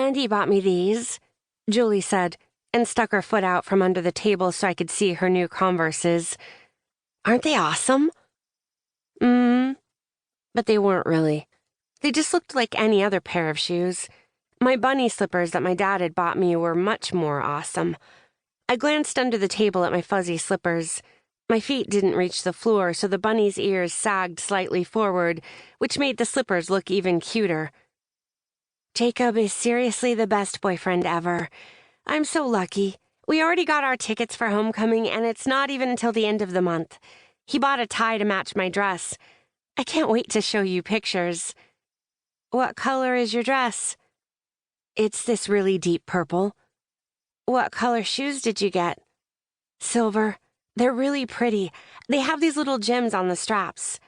Andy bought me these, Julie said, and stuck her foot out from under the table so I could see her new Converses. Aren't they awesome? But they weren't really. They just looked like any other pair of shoes. My bunny slippers that my dad had bought me were much more awesome. I glanced under the table at my fuzzy slippers. My feet didn't reach the floor, so the bunny's ears sagged slightly forward, which made the slippers look even cuter. Jacob is seriously the best boyfriend ever. I'm so lucky. We already got our tickets for homecoming, and it's not even until the end of the month. He bought a tie to match my dress. I can't wait to show you pictures. What color is your dress? It's this really deep purple. What color shoes did you get? Silver. They're really pretty. They have these little gems on the straps.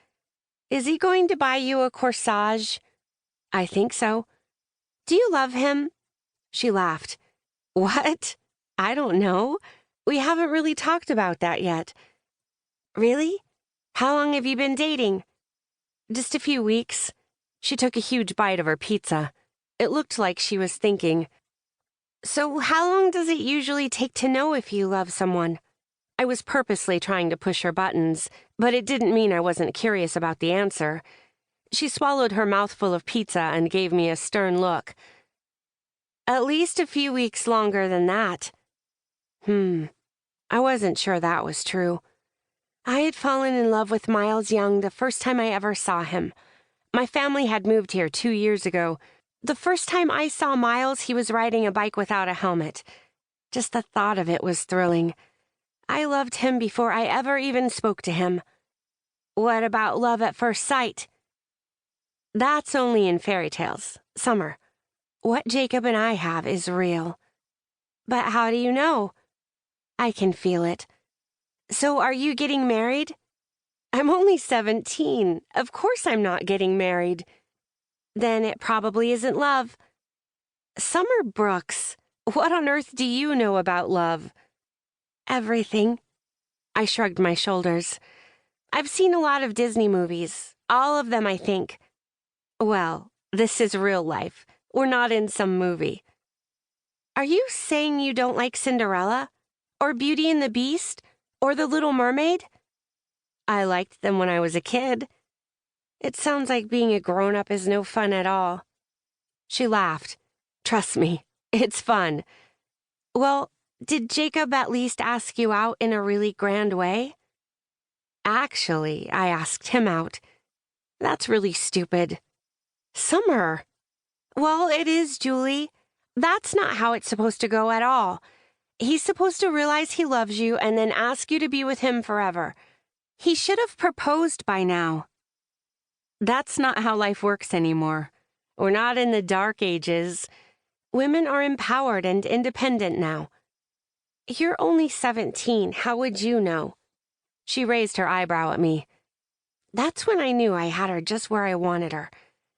Is he going to buy you a corsage? I think so. Do you love him? She laughed. What? I don't know. We haven't really talked about that yet. Really? How long have you been dating? Just a few weeks. She took a huge bite of her pizza. It looked like she was thinking. So how long does it usually take to know if you love someone? I was purposely trying to push her buttons, but it didn't mean I wasn't curious about the answer. She swallowed her mouthful of pizza and gave me a stern look. At least a few weeks longer than that. I wasn't sure that was true. I had fallen in love with Miles Young the first time I ever saw him. My family had moved here 2 years ago. The first time I saw Miles, he was riding a bike without a helmet. Just the thought of it was thrilling. I loved him before I ever even spoke to him. What about love at first sight? That's only in fairy tales. Summer. What Jacob and I have is real. But how do you know? I can feel it. So are you getting married? I'm only 17. Of course I'm not getting married. Then it probably isn't love. Summer Brooks, what on earth do you know about love? Everything. I shrugged my shoulders. I've seen a lot of Disney movies. All of them, I think. Well, this is real life. We're not in some movie. Are you saying you don't like Cinderella? Or Beauty and the Beast? Or The Little Mermaid? I liked them when I was a kid. It sounds like being a grown-up is no fun at all. She laughed. Trust me, it's fun. Well, did Jacob at least ask you out in a really grand way? Actually, I asked him out. That's really stupid. Summer. Well, it is, Julie. That's not how it's supposed to go at all. He's supposed to realize he loves you and then ask you to be with him forever. He should have proposed by now. That's not how life works anymore. We're not in the dark ages. Women are empowered and independent now. You're only 17. How would you know? She raised her eyebrow at me. That's when I knew I had her just where I wanted her.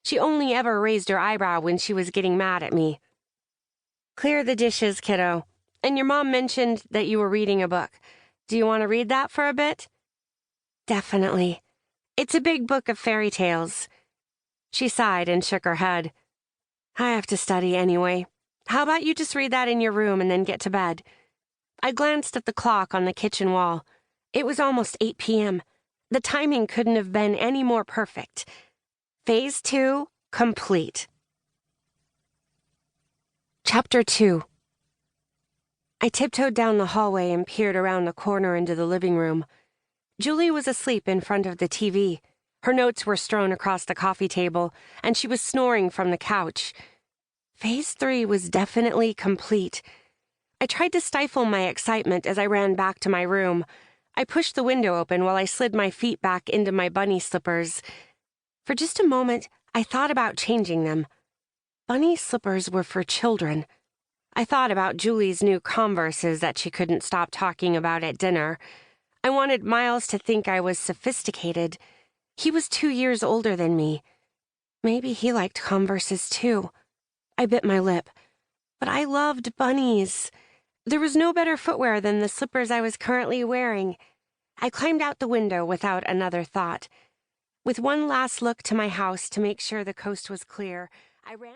She only ever raised her eyebrow when she was getting mad at me. Clear the dishes, kiddo. And your mom mentioned that you were reading a book. Do you want to read that for a bit? Definitely. It's a big book of fairy tales. She sighed and shook her head. I have to study anyway. How about you just read that in your room and then get to bed? I glanced at the clock on the kitchen wall. It was almost 8 p.m. The timing couldn't have been any more perfect. Phase 2 complete. Chapter 2. I tiptoed down the hallway and peered around the corner into the living room. Julie was asleep in front of the TV. Her notes were strewn across the coffee table, and she was snoring from the couch. Phase 3 was definitely complete. I tried to stifle my excitement as I ran back to my room. I pushed the window open while I slid my feet back into my bunny slippers. For just a moment, I thought about changing them. Bunny slippers were for children. I thought about Julie's new Converses that she couldn't stop talking about at dinner. I wanted Miles to think I was sophisticated. He was 2 years older than me. Maybe he liked Converses too. I bit my lip. But I loved bunnies. There was no better footwear than the slippers I was currently wearing. I climbed out the window without another thought. With one last look to my house to make sure the coast was clear, I ran